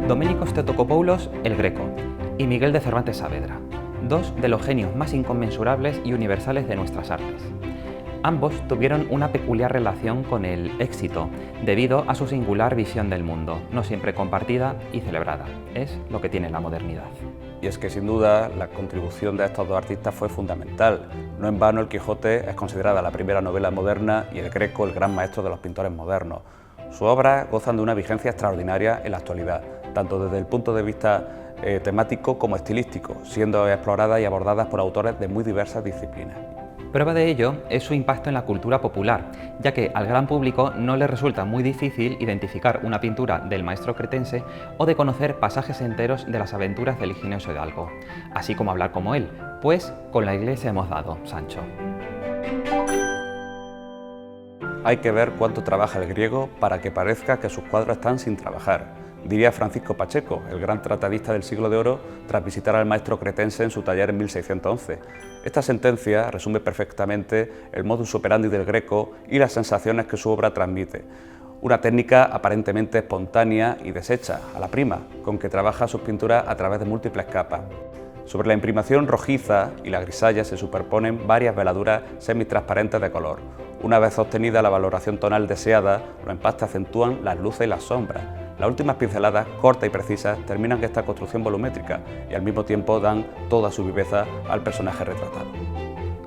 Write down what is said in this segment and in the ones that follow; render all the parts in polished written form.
Doménicos Theotokopoulos, el Greco, y Miguel de Cervantes Saavedra, dos de los genios más inconmensurables y universales de nuestras artes. Ambos tuvieron una peculiar relación con el éxito, debido a su singular visión del mundo, no siempre compartida y celebrada. Es lo que tiene la modernidad. Y es que sin duda la contribución de estos dos artistas fue fundamental. No en vano el Quijote es considerada la primera novela moderna y el Greco el gran maestro de los pintores modernos. Sus obras gozan de una vigencia extraordinaria en la actualidad, tanto desde el punto de vista temático como estilístico, siendo exploradas y abordadas por autores de muy diversas disciplinas. Prueba de ello es su impacto en la cultura popular, ya que al gran público no le resulta muy difícil identificar una pintura del maestro cretense o de conocer pasajes enteros de las aventuras del ingenioso Hidalgo, así como hablar como él, pues con la iglesia hemos dado, Sancho. Hay que ver cuánto trabaja el griego para que parezca que sus cuadros están sin trabajar, diría Francisco Pacheco, el gran tratadista del siglo de oro, tras visitar al maestro cretense en su taller en 1611. Esta sentencia resume perfectamente el modus operandi del Greco y las sensaciones que su obra transmite. Una técnica aparentemente espontánea y deshecha, a la prima, con que trabaja sus pinturas a través de múltiples capas. Sobre la imprimación rojiza y la grisalla se superponen varias veladuras semitransparentes de color. Una vez obtenida la valoración tonal deseada, los empastes acentúan las luces y las sombras. Las últimas pinceladas, cortas y precisas, terminan esta construcción volumétrica y al mismo tiempo dan toda su viveza al personaje retratado.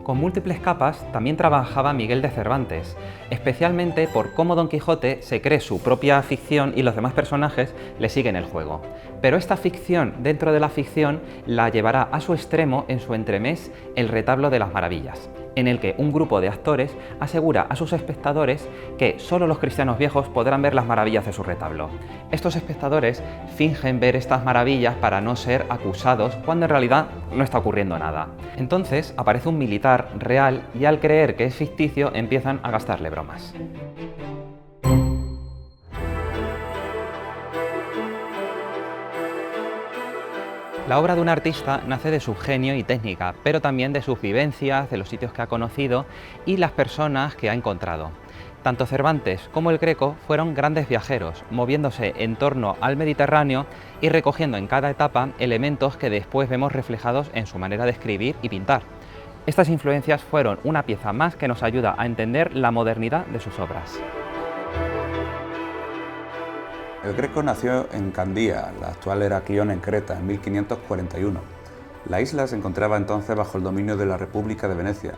Con múltiples capas también trabajaba Miguel de Cervantes, especialmente por cómo Don Quijote se cree su propia ficción y los demás personajes le siguen el juego. Pero esta ficción dentro de la ficción la llevará a su extremo en su entremés El retablo de las maravillas, en el que un grupo de actores asegura a sus espectadores que solo los cristianos viejos podrán ver las maravillas de su retablo. Estos espectadores fingen ver estas maravillas para no ser acusados cuando en realidad no está ocurriendo nada. Entonces aparece un militar real y al creer que es ficticio empiezan a gastarle bromas. La obra de un artista nace de su genio y técnica, pero también de sus vivencias, de los sitios que ha conocido y las personas que ha encontrado. Tanto Cervantes como el Greco fueron grandes viajeros, moviéndose en torno al Mediterráneo y recogiendo en cada etapa elementos que después vemos reflejados en su manera de escribir y pintar. Estas influencias fueron una pieza más que nos ayuda a entender la modernidad de sus obras. El Greco nació en Candía, la actual Heraclión en Creta, en 1541. La isla se encontraba entonces bajo el dominio de la República de Venecia,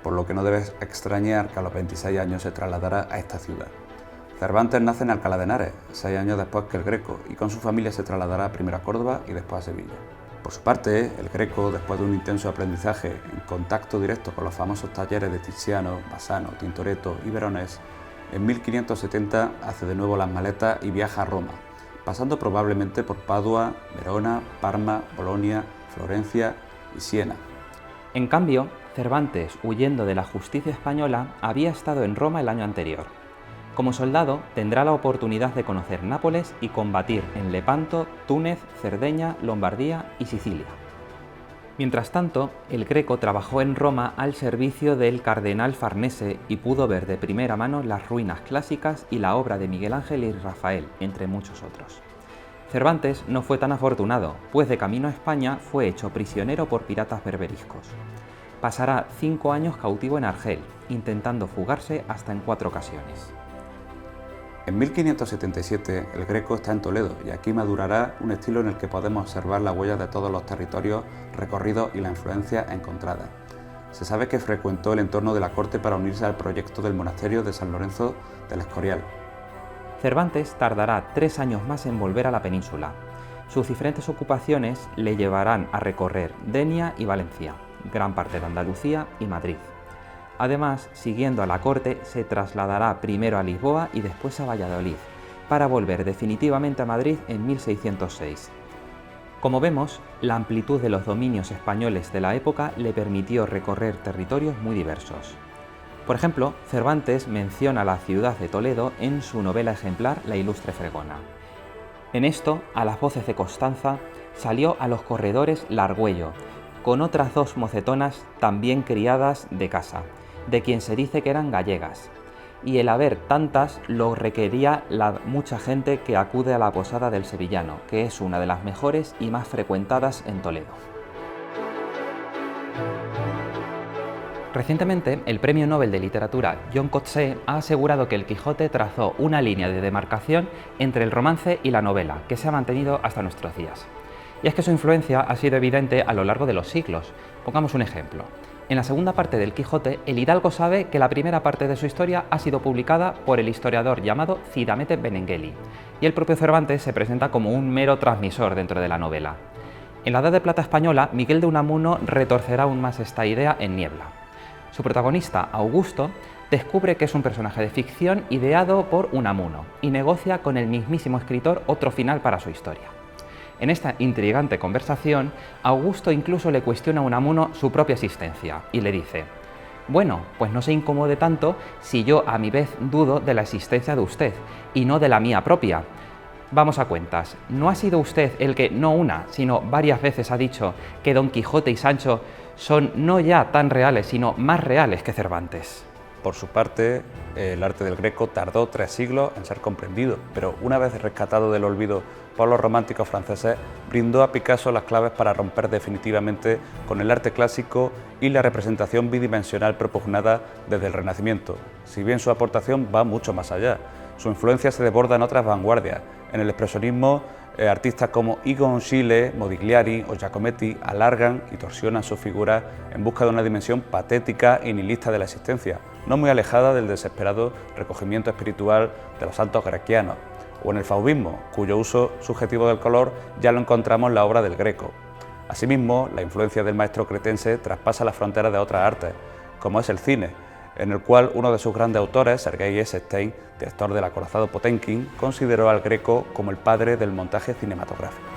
por lo que no debes extrañar que a los 26 años se trasladara a esta ciudad. Cervantes nace en Alcalá de Henares, 6 años después que el Greco, y con su familia se trasladará primero a Córdoba y después a Sevilla. Por su parte, el Greco, después de un intenso aprendizaje en contacto directo con los famosos talleres de Tiziano, Bassano, Tintoretto y Veronés, en 1570 hace de nuevo las maletas y viaja a Roma, pasando probablemente por Padua, Verona, Parma, Bolonia, Florencia y Siena. En cambio, Cervantes, huyendo de la justicia española, había estado en Roma el año anterior. Como soldado, tendrá la oportunidad de conocer Nápoles y combatir en Lepanto, Túnez, Cerdeña, Lombardía y Sicilia. Mientras tanto, el Greco trabajó en Roma al servicio del cardenal Farnese y pudo ver de primera mano las ruinas clásicas y la obra de Miguel Ángel y Rafael, entre muchos otros. Cervantes no fue tan afortunado, pues de camino a España fue hecho prisionero por piratas berberiscos. Pasará 5 años cautivo en Argel, intentando fugarse hasta en 4 ocasiones. En 1577 el Greco está en Toledo y aquí madurará un estilo en el que podemos observar la huella de todos los territorios recorridos y la influencia encontrada. Se sabe que frecuentó el entorno de la corte para unirse al proyecto del monasterio de San Lorenzo del Escorial. Cervantes tardará 3 años más en volver a la península. Sus diferentes ocupaciones le llevarán a recorrer Denia y Valencia, gran parte de Andalucía y Madrid. Además, siguiendo a la corte, se trasladará primero a Lisboa y después a Valladolid, para volver definitivamente a Madrid en 1606. Como vemos, la amplitud de los dominios españoles de la época le permitió recorrer territorios muy diversos. Por ejemplo, Cervantes menciona la ciudad de Toledo en su novela ejemplar La ilustre Fregona. En esto, a las voces de Constanza, salió a los corredores la Argüello, con otras 2 mocetonas también criadas de casa, de quien se dice que eran gallegas. y el haber tantas lo requería la mucha gente que acude a la Posada del Sevillano, que es una de las mejores y más frecuentadas en Toledo. Recientemente, el Premio Nobel de Literatura John Coetzee ha asegurado que el Quijote trazó una línea de demarcación entre el romance y la novela, que se ha mantenido hasta nuestros días. Y es que su influencia ha sido evidente a lo largo de los siglos. Pongamos un ejemplo. En la segunda parte del Quijote, el hidalgo sabe que la primera parte de su historia ha sido publicada por el historiador llamado Cid Hamete Benengeli, y el propio Cervantes se presenta como un mero transmisor dentro de la novela. En la Edad de Plata española, Miguel de Unamuno retorcerá aún más esta idea en Niebla. Su protagonista, Augusto, descubre que es un personaje de ficción ideado por Unamuno y negocia con el mismísimo escritor otro final para su historia. En esta intrigante conversación, Augusto incluso le cuestiona a Unamuno su propia existencia y le dice: «Bueno, pues no se incomode tanto si yo a mi vez dudo de la existencia de usted y no de la mía propia. Vamos a cuentas, ¿no ha sido usted el que no una, sino varias veces ha dicho que Don Quijote y Sancho son no ya tan reales, sino más reales que Cervantes?» Por su parte, el arte del Greco tardó 3 siglos en ser comprendido, pero una vez rescatado del olvido por los románticos franceses, brindó a Picasso las claves para romper definitivamente con el arte clásico y la representación bidimensional propugnada desde el Renacimiento. Si bien su aportación va mucho más allá, su influencia se desborda en otras vanguardias. En el expresionismo, artistas como Egon Schiele, Modigliani o Giacometti alargan y torsionan su figura en busca de una dimensión patética y nihilista de la existencia, no muy alejada del desesperado recogimiento espiritual de los santos grequianos, o en el fauvismo, cuyo uso subjetivo del color ya lo encontramos en la obra del Greco. Asimismo, la influencia del maestro cretense traspasa las fronteras de otras artes, como es el cine, en el cual uno de sus grandes autores, Sergei Eisenstein, director del acorazado Potemkin, consideró al Greco como el padre del montaje cinematográfico.